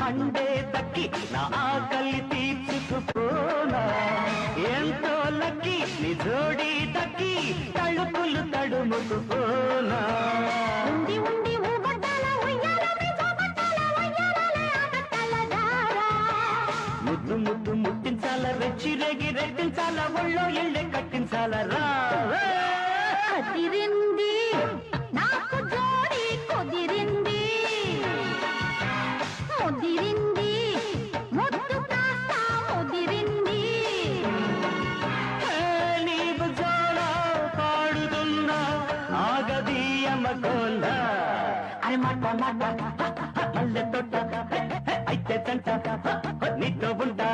పండే దక్కి నా ఆకలి తీర్చుకుపోనా ఎంతో లక్కి నీ జోడి దక్కి తలుపులు తడుముకుపోనా ఉండి ఉండి ఊబట్టాల ఉయ్యాలమే జోబట్టాల ఉయ్యాలలే ఆగట్టాల దారా ముద్దు ముద్దు ముట్టించాల రెచ్చి రేగి రెట్టించాల ఒళ్ళో ఎళ్ళే కట్టించాల రా అదిరింది నాకు జోడి కుదిరింది ముదిరింది ముద్దు కాస్త ముదిరింది నీవు జోలా పాడుతున్నా ఆగదీయమగోల అరే మాట మాట మల్లె తోట అయితే తంట నీతో ఉంటా